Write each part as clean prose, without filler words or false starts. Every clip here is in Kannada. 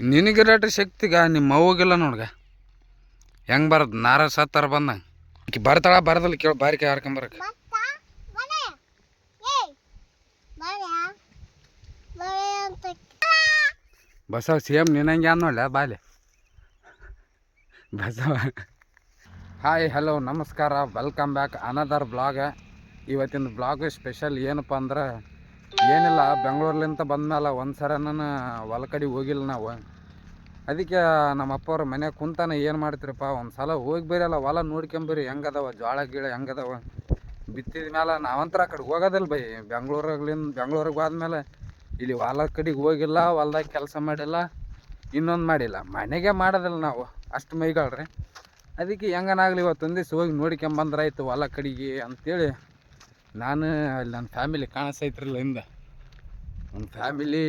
ನಿನಗಿರಟ ಶಕ್ತಿಗ ನಿಮ್ಮ ಅವ್ವಗಿಲ್ಲ ನೋಡ್ಗ ಹೆಂಗೆ ಬರದು ನಾರ ಸತ್ತಾರ ಬಂದಂಗೆ ಆಕಿ ಬರ್ತಾಳ ಬರದಲ್ಲಿ ಕೇಳಿ ಬಾರಿಕೆ ಹಾರ್ಕೊಂಬರಕ್ಕೆ ಬಸವ ಸೇಮ್ ನಿನಂಗೆ ಅನ್ನೋಲ್ಲ ಬಾಲೆ ಬಸವ. ಹಾಯ್ ಹಲೋ ನಮಸ್ಕಾರ, ವೆಲ್ಕಮ್ ಬ್ಯಾಕ್ ಅನದರ್ ಬ್ಲಾಗ್. ಇವತ್ತಿನ ಬ್ಲಾಗ್ ಸ್ಪೆಷಲ್ ಏನಪ್ಪ ಅಂದ್ರೆ ಏನಿಲ್ಲ, ಬೆಂಗಳೂರ್ಲಿಂದ ಬಂದ್ಮೇಲೆ ಒಂದು ಸರನ ಹೊಲ ಕಡೆ ಹೋಗಿಲ್ಲ ನಾವು. ಅದಕ್ಕೆ ನಮ್ಮ ಅಪ್ಪವ್ರ ಮನ್ಯಾಗ ಕುಂತಾನೆ ಏನು ಮಾಡ್ತೀರಪ್ಪ ಒಂದು ಸಲ ಹೋಗಿ ಬರಲ್ಲ ಹೊಲ ನೋಡ್ಕೊಂಬರಿ ಹೆಂಗದವ ಜೋಳ ಗೀಳ ಹೆಂಗದವ ಬಿತ್ತಿದ ಮೇಲೆ ನಾವಂತರ ಆ ಕಡೆ ಹೋಗೋದಿಲ್ಲ ಬೈ. ಬೆಂಗಳೂರಿಗೆ ಹೋದ್ಮೇಲೆ ಇಲ್ಲಿ ಹೊಲ ಕಡೆಗೆ ಹೋಗಿಲ್ಲ, ಹೊಲ್ದಾಗ ಕೆಲಸ ಮಾಡಿಲ್ಲ, ಇನ್ನೊಂದು ಮಾಡಿಲ್ಲ, ಮನೆಗೆ ಮಾಡೋದಿಲ್ಲ ನಾವು, ಅಷ್ಟು ಮೈಗಳ್ರಿ. ಅದಕ್ಕೆ ಹೆಂಗನಾಗಲಿ ಇವತ್ತೊಂದು ದಿವ್ಸ ಹೋಗಿ ನೋಡ್ಕೊಂಬಂದ್ರಾಯ್ತು ಹೊಲ ಕಡೆಗೆ ಅಂಥೇಳಿ ನಾನು ಅಲ್ಲಿ ನನ್ನ ಫ್ಯಾಮಿಲಿ ಕಾಣಿಸ್ತೈತ್ರಲ್ಲ ಹಿಂದೆ ಒಂದು ಫ್ಯಾಮಿಲಿ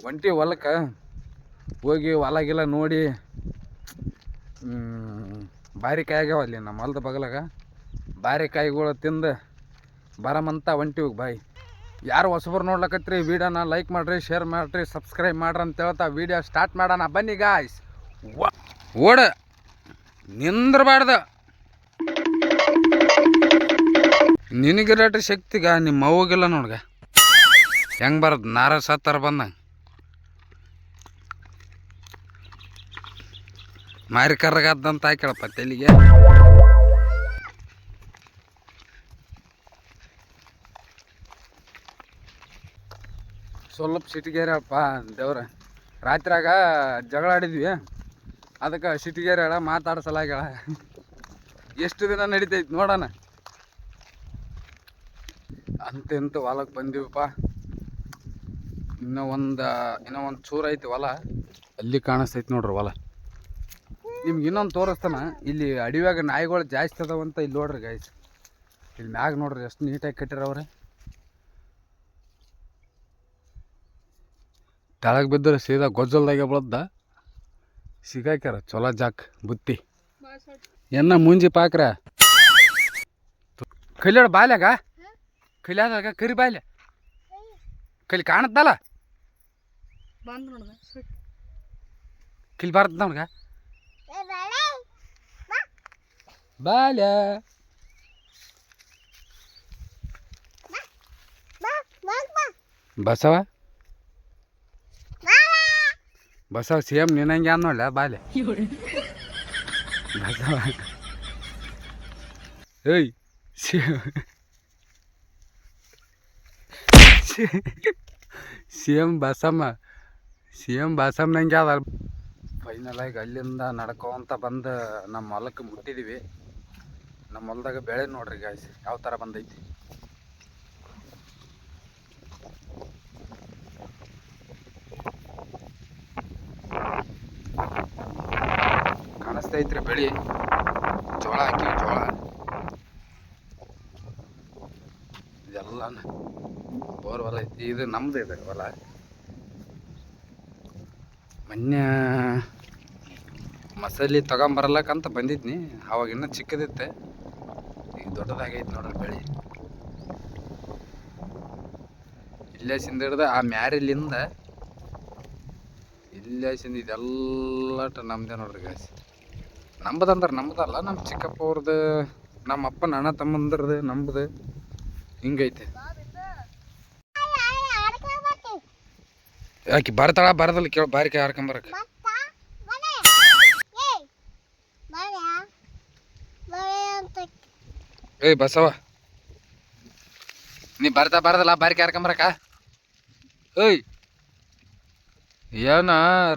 ಒಂಟಿ ಹೊಲಕ್ಕೆ ಹೋಗಿ ಹೊಲಗೆಲ್ಲ ನೋಡಿ ಬಾರಿಕಾಯಿ ಆಗ್ಯಾವ ಅಲ್ಲಿ ನಮ್ಮ ಹೊಲದ ಬಗಲಾಗ. ಬಾರಿಕಾಯಿಗಳು ತಿಂದು ಬರಮಂತ ಹೊಂಟಿವಿ ಬಾಯಿ. ಯಾರು ಹೊಸಬರು ನೋಡ್ಲಕತ್ರಿ ವೀಡಿಯೋನ ಲೈಕ್ ಮಾಡಿರಿ, ಶೇರ್ ಮಾಡಿರಿ, ಸಬ್ಸ್ಕ್ರೈಬ್ ಮಾಡ್ರಿ ಅಂತ ಹೇಳ್ತಾ ವೀಡಿಯೋ ಸ್ಟಾರ್ಟ್ ಮಾಡೋಣ ಬನ್ನಿ ಗಾಯ್ಸ್. ಓಡ ನಿಂದ್ರಬಾರ್ದು, ನಿನಗಿರಟ ಶಕ್ತಿಗ ನಿಮ್ಮ ಅವ್ವಗಿಲ್ಲ ನೋಡ್ಗ ಹೆಂಗೆ ಬರದು ನಾರ ಸತ್ತಾರ ಬಂದಂಗೆ ಮಾರಿ ಕರ್ರಗದ್ದಂತ ಹಾಕ್ಯಾಳಪ್ಪ ತೆಲಿಗೆ. ಸ್ವಲ್ಪ ಸಿಟಿಗೇರಪ್ಪ ದೇವ್ರ. ರಾತ್ರಿಯಾಗ ಜಗಳ ಆಡಿದ್ವಿ, ಅದಕ್ಕೆ ಸಿಟಿಗೇರ ಹೇಳ ಮಾತಾಡ್ಸಲಾಗ್ಯಾಳ. ಎಷ್ಟು ದಿನ ನಡೀತೈತಿ ನೋಡೋಣ. ಇಂತ ಹೊಲಕ್ಕೆ ಬಂದೀವಪ್ಪ. ಇನ್ನೂ ಒಂದು ಚೂರು ಐತಿ ಹೊಲ, ಅಲ್ಲಿ ಕಾಣಿಸ್ತೈತಿ ನೋಡ್ರಿ ಹೊಲ. ನಿಮ್ಗೆ ಇನ್ನೊಂದು ತೋರಿಸ್ತಾನ. ಇಲ್ಲಿ ಅಡಿವ್ಯಾಗ ನಾಯಿಗಳು ಜಾಸ್ತಿ ಅದಾವಂತ ಇಲ್ಲಿ ನೋಡ್ರಿ ಗಾಯ್ಸ್. ಇಲ್ಲಿ ಮ್ಯಾಗ ನೋಡ್ರಿ ಎಷ್ಟು ನೀಟಾಗಿ ಕಟ್ಟಿರವ್ರೆ. ತೆಳಗೆ ಬಿದ್ದರೆ ಸೀದಾ ಗೊಜ್ಜಲ್ದಾಗೆ ಬಳದ್ದ ಸಿಗಾಕ್ಯಾರ. ಚೊಲೋ ಜಾಕ್ ಬುತ್ತಿ ಎನ್ನ ಮುಂಜಿ ಪಾಕ್ರ ಕಲಿಯೋಣ ಬಾಲ್ಯಾಗ ಕಲಿಯಾದಾಗ ಕರಿ ಬಾಲ್ಯ ಕಲಿ ಕಾಣತ್ತಲ್ಲ ಕಿಲ್ ಬರ್ತದ ನಮ್ಗ ಬಾಲ್ಯ. ಬಸವ ಸೇಮ್ ನಿನಂಗೆ ಅನ್ನೋಲ್ಲ ಬಾಲ್ಯ ಬಸವ. ಏಯ್ ಸೇಮ್ ಬಸಮ್ಮನಂಗೆ ಅದ. ಫೈನಲ್ ಆಗಿ ಅಲ್ಲಿಂದ ನಡ್ಕೊಂತ ಬಂದು ನಮ್ಮ ಹೊಲಕ್ಕೆ ಮುಟ್ಟಿದ್ದೀವಿ. ನಮ್ಮ ಹೊಲದಾಗ ಬೆಳೆ ನೋಡ್ರಿ ಗಾಯ್ಸ್ ಯಾವ ಥರ ಬಂದೈತಿ. ಕಾಣಿಸ್ತೈತ್ರಿ ಬೆಳೆ. ಜೋಳ ಹಾಕಿವಿ, ಜೋಳ ಇದೆಲ್ಲ ಬೋರ್ ಹೊಲ ಐತಿ. ಇದು ನಮ್ದು ಇದೆ ಹೊಲ. ಮೊನ್ನೆ ಮಸಾಲೆ ತಗೊಂಬರ್ಲಕ್ಕಂತ ಬಂದಿದ್ನಿ, ಅವಾಗ ಇನ್ನೂ ಚಿಕ್ಕದಿತ್ತೆ, ಈಗ ದೊಡ್ಡದಾಗೈತಿ ನೋಡ್ರಿ ಬೆಳೆ. ಇಲ್ಲೇ ಸಿಂದ ಹಿಡ್ದು ಆ ಮ್ಯಾರಿಲಿಂದ ಇಲ್ಲೇ ಸಿಂದ ಇದೆಲ್ಲ ನಮ್ದೇ ನೋಡ್ರಿ ಗಾಯ್ಸ್. ನಂಬದಂದ್ರೆ ನಮ್ದಲ್ಲ, ನಮ್ಮ ಚಿಕ್ಕಪ್ಪ ಅವ್ರದ್ದು, ನಮ್ಮ ಅಪ್ಪನ ಅಣ್ಣ ತಮ್ಮಂದ್ರದ್ದು, ನಂಬದು ಹಿಂಗೈತೆ. ಆಕಿ ಬರ್ತಾಳ ಬರದಲ್ಲಿ ಕೇಳಿ ಬಾರಿಕೆ ಹಾರ್ಕೊಂಬರಕ್ಕೆ. ಏಯ್ ಬಸವ, ನೀ ಬರದಲ್ಲ ಬಾರಿಕೆ ಹಾರ್ಕೊಂಬರಕ್ಕ. ಏಯ್ ಏನ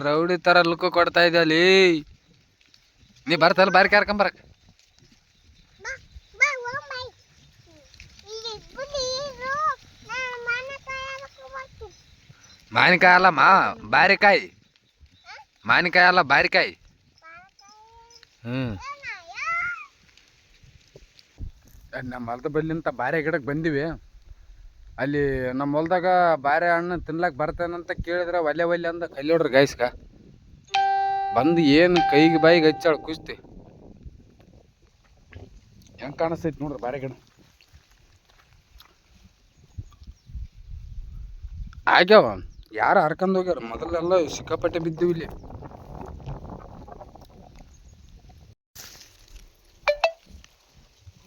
ರೌಡಿ ಥರ ಲುಕ್ ಕೊಡ್ತಾ ಇದ್ದ ಅಲ್ಲಿ. ನೀ ಬರ್ತಲ್ಲ ಬಾರಿಕೆ ಹಾರ್ಕೊಂಬರಕ್ಕೆ. ಮಾವಿನಕಾಯಿ ಅಲ್ಲ ಬಾರಿಕಾಯಿ, ಮಾವಿನಕಾಯಿ ಅಲ್ಲ ಬಾರಿಕಾಯಿ. ನಮ್ಮ ಹೊಲದ ಬಲ್ಲಿಂತ ಬಾರೆ ಗಿಡಕ್ಕೆ ಬಂದಿವಿ. ಅಲ್ಲಿ ನಮ್ಮ ಹೊಲದಾಗ ಬಾರೆ ಹಣ್ಣು ತಿನ್ಲಕ್ಕೆ ಬರ್ತೇನಂತ ಕೇಳಿದ್ರೆ ಒಲ್ಲೆ ಅಂದ ಕಲ್ಲಿ ಹೊಡ್ರಿ ಗಾಯ್ಸ್ಗ ಬಂದು ಏನು ಕೈಗೆ ಬಾಯಿಗೆ ಹಚ್ಚಾಳ ಕುಸ್ತಿ. ಹೆಂಗೆ ಕಾಣಿಸ್ತೈತಿ ನೋಡ್ರಿ ಬಾರೆ ಗಿಡ. ಆಗ್ಯಾವ ಯಾರು ಹರ್ಕೊಂಡು ಹೋಗ್ಯಾರ. ಮೊದಲೆಲ್ಲ ಸಿಕ್ಕಾಪಟ್ಟೆ ಬಿದ್ದೀವಿ ಇಲ್ಲಿ.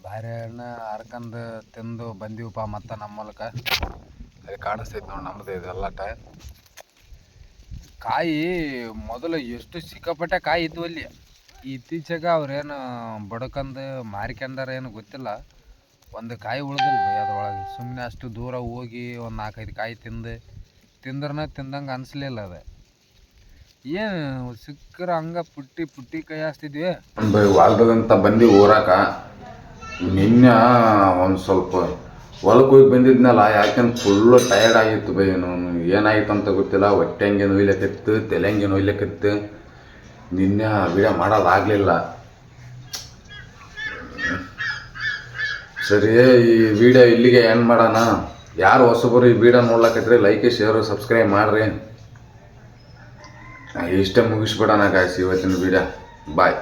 ಬಾಳೆಹಣ್ಣು ಹರ್ಕೊಂಡು ತಿಂದು ಬಂದೀವಪ್ಪ ಮತ್ತು ನಮ್ಮ ಮೂಲಕ. ಅಲ್ಲಿ ಕಾಣಿಸ್ತೈತೆ ನೋಡಿ ನಮ್ಮದು ಇದೆಲ್ಲಟ ಕಾಯಿ. ಮೊದಲು ಎಷ್ಟು ಸಿಕ್ಕಾಪಟ್ಟೆ ಕಾಯಿ ಇದ್ವು ಅಲ್ಲಿ. ಇತ್ತೀಚೆಗೆ ಅವ್ರೇನು ಬಡ್ಕಂದು ಮಾರಿಕೊಂಡಾರ ಏನು ಗೊತ್ತಿಲ್ಲ. ಒಂದು ಕಾಯಿ ಉಳ್ದಿಲ್ಲ ಬೈ ಅದ್ರೊಳಗೆ. ಸುಮ್ಮನೆ ಅಷ್ಟು ದೂರ ಹೋಗಿ ಒಂದು 4-5 ಕಾಯಿ ತಿಂದ್ರನ ತಿಂದಂಗೆ ಅನಿಸ್ಲಿಲ್ಲ ಅದು. ಏನು ಸಿಕ್ಕರ ಹಂಗೆ ಪುಟ್ಟಿ ಕಾಯಿ ಹಚ್ತಿದ್ವಿ ಬೈ. ವಾಲ್ದಂತ ಬಂದು ಊರಾಕ ನಿನ್ನೆ ಒಂದು ಸ್ವಲ್ಪ ಹೊಲಕ್ಕೆ ಹೋಗಿ ಬಂದಿದ್ನಲ್ಲ. ಯಾಕೆಂದ್ರೆ ಫುಲ್ಲು ಟಯರ್ಡ್ ಆಗಿತ್ತು ಬೈ. ಏನಾಗಿತ್ತು ಅಂತ ಗೊತ್ತಿಲ್ಲ. ಹೊಟ್ಟೆ ಹಂಗೆ ನೋಯ್ಲಕ್ಕಿತ್ತು, ತಲೆ ಹಂಗೆ ನೋಯ್ಲಕ್ಕಿತ್ತು. ನಿನ್ನೆ ವಿಡಿಯೋ ಮಾಡೋದಾಗಲಿಲ್ಲ. ಸರಿ, ಈ ವಿಡಿಯೋ ಇಲ್ಲಿಗೆ ಎಂಡ್ ಮಾಡೋಣ. ಯಾರು ಹೊಸಬರು ಈ ವಿಡಿಯೋ ನೋಡ್ಲಕ್ಕೈತ್ರಿ ಲೈಕ್ ಶೇರು ಸಬ್ಸ್ಕ್ರೈಬ್ ಮಾಡಿರಿ. ಇಷ್ಟೇ ಮುಗಿಸ್ಬಿಡೋಣ ಗಾಯ್ಸ್ ಇವತ್ತಿನ ವಿಡಿಯೋ. ಬಾಯ್.